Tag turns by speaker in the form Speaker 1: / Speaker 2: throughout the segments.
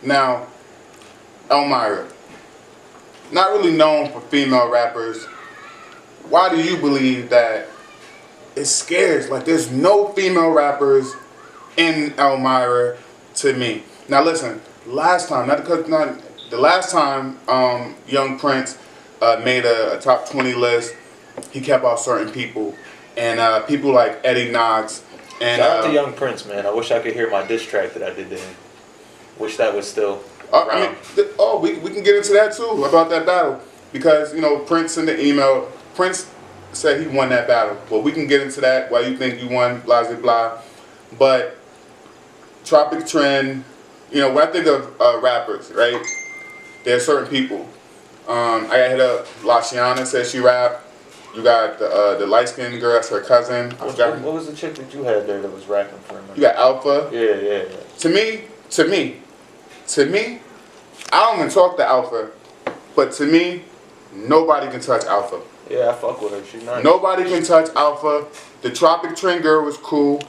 Speaker 1: Now, Elmira, not really known for female rappers. Why do you believe that it's scarce? Like, there's no female rappers in Elmira to me. Now, listen, last time, the last time Young Prince made a top 20 list, he kept out certain people. And people like Eddie Knox. And,
Speaker 2: shout out to Young Prince, man. I wish I could hear my diss track that I did to him. Wish that was still around.
Speaker 1: We can get into that too, about that battle. Because, Prince in the email, Prince said he won that battle. Well, we can get into that, why you think you won, blah, blah, blah. But Tropic Trend, when I think of rappers, right, there are certain people. I got hit up, Lashiana says she rap. You got the light-skinned girl, that's her cousin.
Speaker 2: What was the chick that you had there that was rapping for him?
Speaker 1: You got Alpha.
Speaker 2: Yeah.
Speaker 1: To me, I don't even talk to Alpha, but to me, nobody can touch Alpha.
Speaker 2: Yeah, I fuck with her. She's nice.
Speaker 1: Nobody can touch Alpha. The Tropic Trend girl was cool.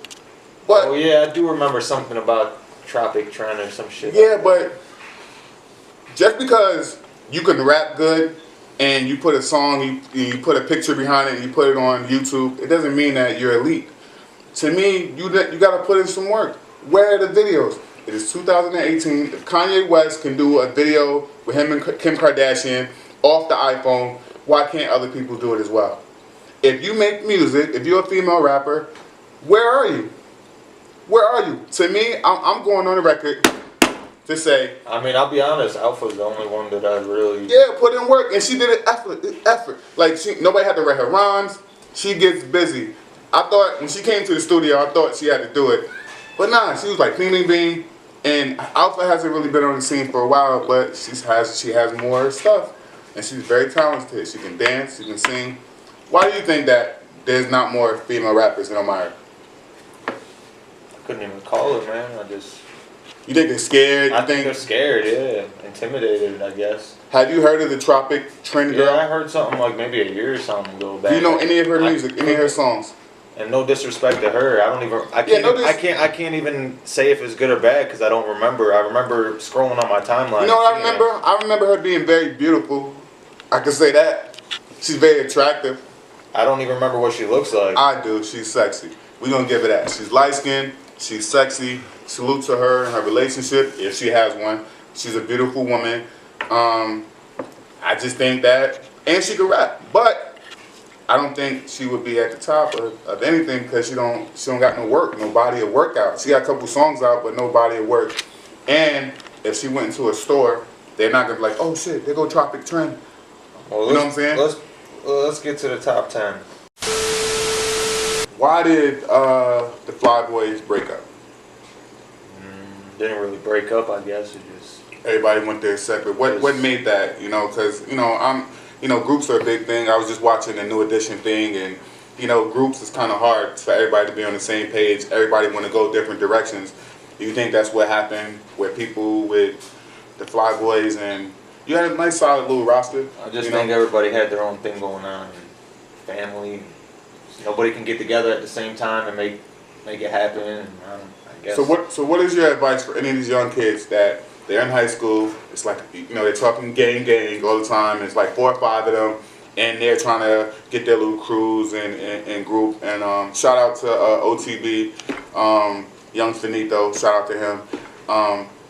Speaker 1: But,
Speaker 2: oh yeah, I do remember something about Tropic Trend or some shit.
Speaker 1: Yeah, but just because you can rap good and you put a song, you put a picture behind it, and you put it on YouTube, it doesn't mean that you're elite. To me, you got to put in some work. Where are the videos? It is 2018. If Kanye West can do a video with him and Kim Kardashian off the iPhone, why can't other people do it as well? If you make music, if you're a female rapper, where are you? Where are you? To me, I'm going on the record to say.
Speaker 2: I mean, I'll be honest. Alpha's the only one that I really.
Speaker 1: Yeah, put in work, and she did it effort. Like nobody had to write her rhymes. She gets busy. I thought when she came to the studio, I thought she had to do it, but nah, she was like cleaning bean. And Alpha hasn't really been on the scene for a while, but she has more stuff, and she's very talented. She can dance, she can sing. Why do you think that there's not more female rappers in Elmira?
Speaker 2: I couldn't even call it, man.
Speaker 1: You think they're scared?
Speaker 2: I think they're scared, yeah. Intimidated, I guess.
Speaker 1: Have you heard of the Tropic Trend girl?
Speaker 2: Yeah, I heard something like maybe a year or something ago back.
Speaker 1: Do you know any of her music, any of her songs?
Speaker 2: And no disrespect to her, I can't even say if it's good or bad because I don't remember. I remember scrolling on my timeline.
Speaker 1: You know what I remember? I remember her being very beautiful. I can say that. She's very attractive.
Speaker 2: I don't even remember what she looks like.
Speaker 1: I do. She's sexy. We're going to give her that. She's light-skinned. She's sexy. Salute to her and her relationship, if she has one. She's a beautiful woman. I just think that, and she can rap. But I don't think she would be at the top of anything because she don't got no work, no body of work out. She got a couple songs out, but no body of work. And if she went into a store, they're not gonna be like, oh shit, there go Tropic Trend.
Speaker 2: Well,
Speaker 1: you know what I'm saying?
Speaker 2: Let's get to the top 10.
Speaker 1: Why did the Fly Boys break up?
Speaker 2: Didn't really break up, I guess. It just
Speaker 1: everybody went their separate. What made that? Because groups are a big thing. I was just watching the New Edition thing, and groups is kind of hard for everybody to be on the same page. Everybody want to go different directions. Do you think that's what happened with people with the Fly Boys, and you had a nice solid little roster?
Speaker 2: I just think everybody had their own thing going on, and family. Nobody can get together at the same time and make it happen. And I guess.
Speaker 1: So what is your advice for any of these young kids that they're in high school? It's like they're talking gang all the time. It's like 4 or 5 of them, and they're trying to get their little crews and group. And shout out to OTB, Young Finito. Shout out to him.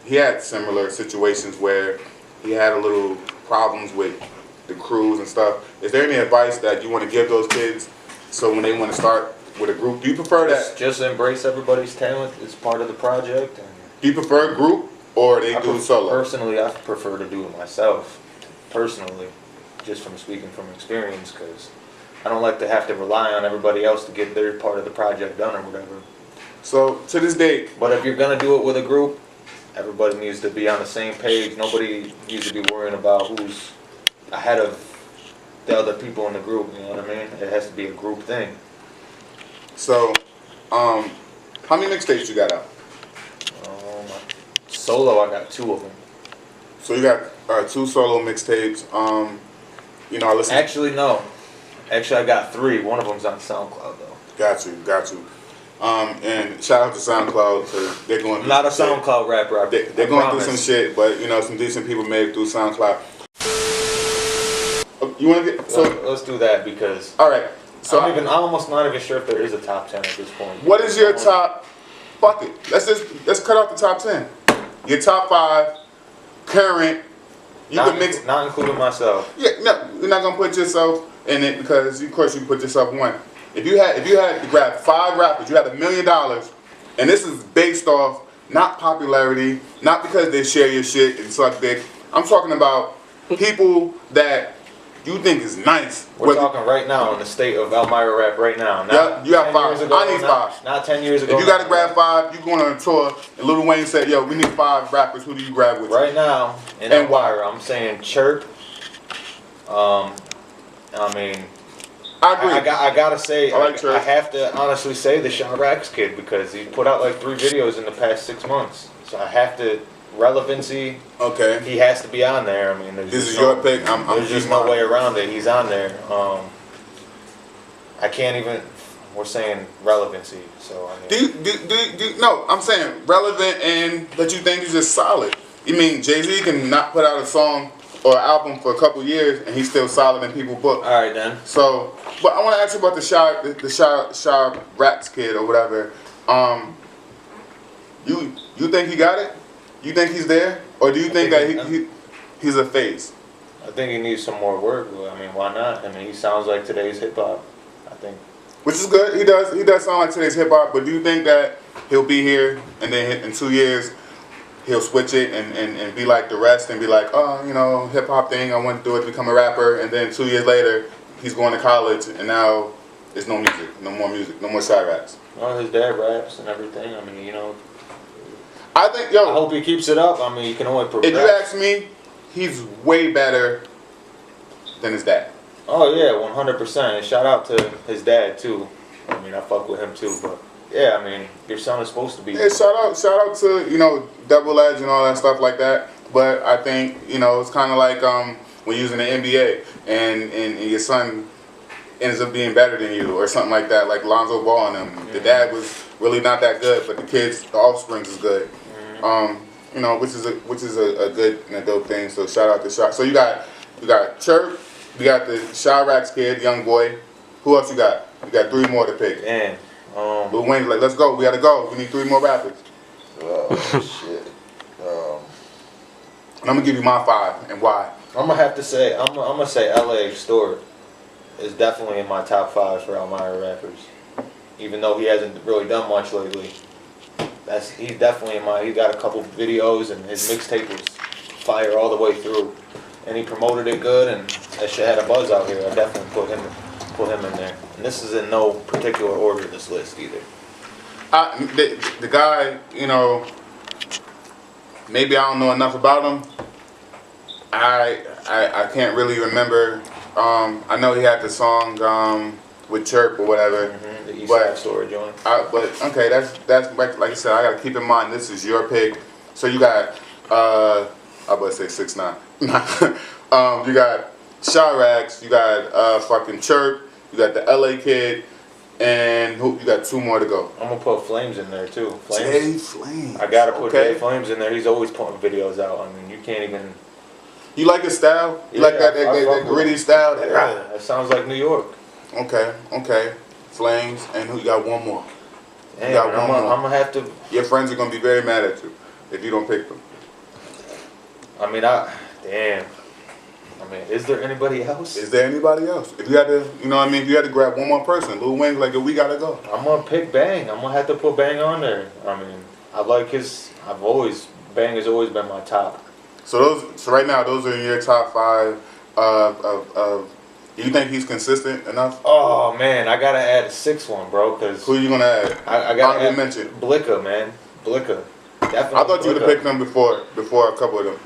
Speaker 1: He had similar situations where he had a little problems with the crews and stuff. Is there any advice that you want to give those kids so when they want to start with a group? Do you prefer that?
Speaker 2: Just embrace everybody's talent. It's part of the project. And
Speaker 1: do you prefer a group or they do it solo?
Speaker 2: Personally, I prefer to do it myself. Personally, just from speaking from experience, because I don't like to have to rely on everybody else to get their part of the project done or whatever.
Speaker 1: So to this date.
Speaker 2: But if you're gonna do it with a group, everybody needs to be on the same page. Nobody needs to be worrying about who's ahead of the other people in the group. You know what I mean? It has to be a group thing.
Speaker 1: So, how many mixtapes you got out?
Speaker 2: Solo, I got 2 of them.
Speaker 1: So you got 2 solo mixtapes. I listen.
Speaker 2: Actually, no. Actually, I got 3. One of them's on SoundCloud though.
Speaker 1: Got you. And shout out to SoundCloud because they're going.
Speaker 2: I'm not a SoundCloud rapper.
Speaker 1: They're going through some shit, but you know, some decent people made it through SoundCloud. You want to get so?
Speaker 2: Let's do that because.
Speaker 1: All right. So
Speaker 2: I'm almost not even sure if there is a top 10 at this point.
Speaker 1: What is your top? Fuck it. Let's cut off the top 10. Your top 5 current. You can mix.
Speaker 2: Not including myself.
Speaker 1: Yeah, no, you're not gonna put yourself in it because of course you put yourself in one. If you had to grab 5 rappers, you had $1 million, and this is based off not popularity, not because they share your shit and suck dick. I'm talking about people that you think is nice.
Speaker 2: We're talking right now in the state of Elmira rap right now.
Speaker 1: Yeah, you have 5.
Speaker 2: Ago,
Speaker 1: I need 5.
Speaker 2: Not 10 years ago.
Speaker 1: If you got to grab 5, you going on a tour, and Lil Wayne said, "Yo, we need 5 rappers. Who do you grab with you?"
Speaker 2: Right now in Elmira, I'm saying Chirp. I mean,
Speaker 1: I agree.
Speaker 2: I gotta say,
Speaker 1: I
Speaker 2: have to honestly say the Sha Racks kid because he put out like 3 videos in the past 6 months. So I have to relevancy.
Speaker 1: Okay.
Speaker 2: He has to be on there. I mean,
Speaker 1: This is your pick.
Speaker 2: There's just no way around it. He's on there. I can't even. We're saying relevancy. So I mean,
Speaker 1: do you, no, I'm saying relevant and that you think is just solid. You mean Jay-Z can not put out a song or an album for a couple years and he's still solid in people's book.
Speaker 2: All right then.
Speaker 1: So, but I want to ask you about the Sha Racks kid or whatever. You think he got it? You think he's there, or do you think that he's a phase?
Speaker 2: I think he needs some more work. I mean, why not? I mean, he sounds like today's hip hop. I think.
Speaker 1: Which is good. He does sound like today's hip hop. But do you think that he'll be here and then in 2 years he'll switch it and be like the rest and be like, oh, you know, hip hop thing, I want to do it to become a rapper, and then 2 years later he's going to college and now there's no music, no more Sha Racks.
Speaker 2: Well, his dad raps and everything. I mean, you know.
Speaker 1: I think,
Speaker 2: I hope he keeps it up. I mean, you can only progress.
Speaker 1: If you ask me, he's way better than his dad.
Speaker 2: Oh yeah, 100%. And shout out to his dad too. I mean, I fuck with him too, but yeah, I mean, your son is supposed to be.
Speaker 1: Yeah, shout out to, you know, Double Edge and all that stuff like that. But I think, you know, it's kind of like when you're using the NBA and your son ends up being better than you or something like that, like Lonzo Ball and them. Mm-hmm. The dad was really not that good, but the offspring is good. Mm-hmm. You know, which is a good and a dope thing. So shout out to Sha. So you got Chirp, you got the Sha Racks kid, young boy. Who else you got? You got 3 more to pick.
Speaker 2: Man,
Speaker 1: Lil Wayne's like, let's go. We gotta go. We need 3 more rappers.
Speaker 2: Oh shit.
Speaker 1: And I'm gonna give you my 5 and why.
Speaker 2: I'm gonna have to say, I'm gonna say L.A. Stewart is definitely in my top 5 for Elmira rappers. Even though he hasn't really done much lately. He's definitely in my. He got a couple videos and his mixtape was fire all the way through, and he promoted it good and that shit had a buzz out here. I definitely put him in there. And this is in no particular order. This list either.
Speaker 1: The guy, you know, maybe I don't know enough about him. I can't really remember. I know he had the song with Chirp or whatever.
Speaker 2: Mm-hmm. The East Side Story joint.
Speaker 1: But okay, that's like I said. I gotta keep in mind this is your pick. So you got I would say 6ix9ine. You got Sha Racks. You got fucking Chirp. You got the LA kid, and you got 2 more to go.
Speaker 2: I'm gonna put Flames in there too.
Speaker 1: Flames.
Speaker 2: I gotta put Jay Flames in there. He's always putting videos out. I mean, you can't even.
Speaker 1: You like his style? You like that gritty style?
Speaker 2: Yeah, it sounds like New York.
Speaker 1: Okay. Flames, and you got 1 more.
Speaker 2: Damn, you got one more. I'm gonna have to.
Speaker 1: Your friends are gonna be very mad at you if you don't pick them.
Speaker 2: I mean, damn. I mean, is there anybody else?
Speaker 1: If you had to, you know what I mean? If you had to grab 1 more person, Lil Wayne's like, we gotta go.
Speaker 2: I'm gonna pick Bang. I'm gonna have to put Bang on there. I mean, I like his. Bang has always been my top.
Speaker 1: So right now, those are in your top 5 of. Do you think he's consistent enough?
Speaker 2: Oh man, I gotta add a 6th one, bro. Cause
Speaker 1: who are you gonna add?
Speaker 2: I gotta add
Speaker 1: mention
Speaker 2: Blicka, man. Blicka, definitely.
Speaker 1: I thought you would have picked them before a couple of them.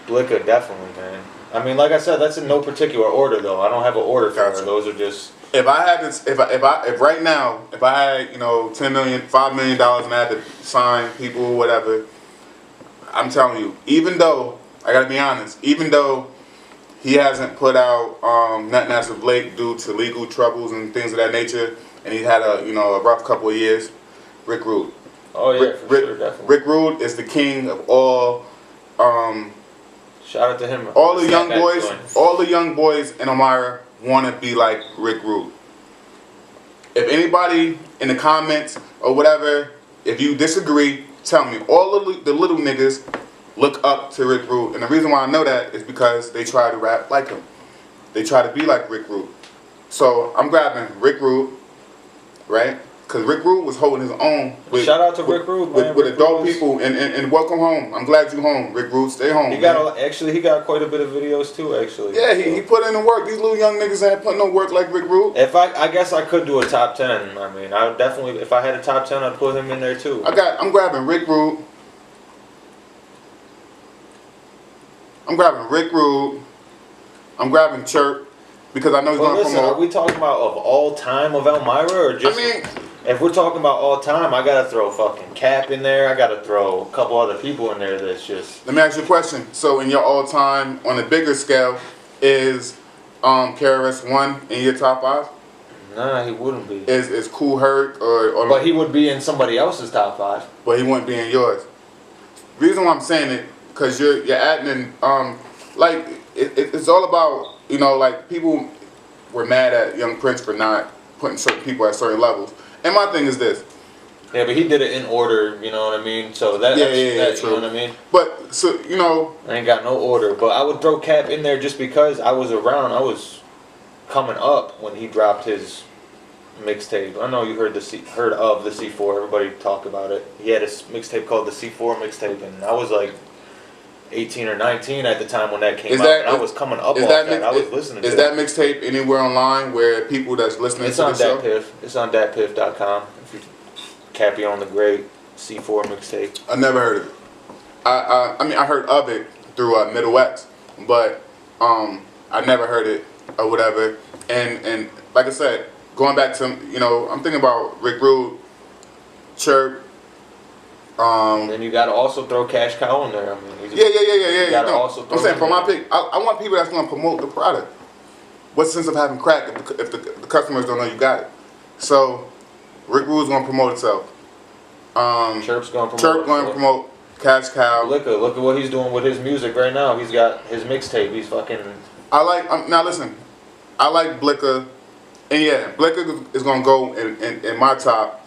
Speaker 2: Blicka, definitely, man. I mean, like I said, that's in no particular order though. I don't have an order for her. Those are just.
Speaker 1: If I had this, if right now, if I had, you know, $10 million, $5 million, and I had to sign people or whatever, I'm telling you, even though I gotta be honest, even though he hasn't put out nothing as of late due to legal troubles and things of that nature, and he's had a rough couple of years. Rick Rude.
Speaker 2: Oh yeah, for sure, definitely.
Speaker 1: Rick Rude is the king of all.
Speaker 2: Shout out to him.
Speaker 1: All the young boys in Elmira want to be like Rick Rude. If anybody in the comments or whatever, if you disagree, tell me. All the little niggas look up to Rick Rude, and the reason why I know that is because they try to rap like him. They try to be like Rick Rude. So I'm grabbing Rick Rude, right? Because Rick Rude was holding his own.
Speaker 2: Shout out to Rick Rude, man.
Speaker 1: With adult people, and welcome home. I'm glad you home, Rick Rude. Stay home.
Speaker 2: He got quite a bit of videos too, actually.
Speaker 1: Yeah, he put in the work. These little young niggas ain't putting no work like Rick Rude.
Speaker 2: I guess I could do a top 10. I mean, I would definitely, if I had a top 10, I'd put him in there too.
Speaker 1: I'm grabbing Rick Rude. I'm grabbing Chirp because I know he's going to promote.
Speaker 2: Are we talking about of all time of Elmira or just? I mean, if we're talking about all time, I gotta throw fucking Cap in there. I gotta throw a couple other people in there. That's just.
Speaker 1: Let me ask you a question. So, in your all time, on a bigger scale, is KRS-One in your top 5?
Speaker 2: Nah, he wouldn't be.
Speaker 1: Is Kool Herc or?
Speaker 2: But he would be in somebody else's top 5.
Speaker 1: But he wouldn't be in yours. Reason why I'm saying it, because you're adding in, like it's all about, you know, like people were mad at Young Prince for not putting certain people at certain levels. And my thing is this.
Speaker 2: Yeah, but he did it in order, you know what I mean? So that's
Speaker 1: true.
Speaker 2: You know what I mean?
Speaker 1: But, so, you know.
Speaker 2: I ain't got no order, but I would throw Cap in there just because I was around. I was coming up when he dropped his mixtape. I know you heard of the C4. Everybody talk about it. He had a mixtape called the C4 mixtape, and I was like 18 or 19 at the time when that came out. And I was coming up off that. I was listening to it.
Speaker 1: Is that mixtape anywhere online where people that's listening to the show?
Speaker 2: It's on datpiff.com. If you Cappy on the Great C4 mixtape.
Speaker 1: I never heard of it. I mean, I heard of it through Middle X, but I never heard it or whatever. And like I said, going back to, you know, I'm thinking about Rick Rude, Chirp.
Speaker 2: Then you gotta also throw Cash Cow in there. I mean,
Speaker 1: yeah.
Speaker 2: You gotta also throw.
Speaker 1: I'm saying for my pick, I want people that's gonna promote the product. What's the sense of having crack if the customers don't know you got it? So Rick Rude's gonna promote itself.
Speaker 2: Chirp's gonna promote.
Speaker 1: Chirp gonna promote Cash Cow.
Speaker 2: Look at what he's doing with his music right now. He's got his mixtape. He's fucking.
Speaker 1: Now listen, I like Blicka, and yeah, Blicka is gonna go in my top.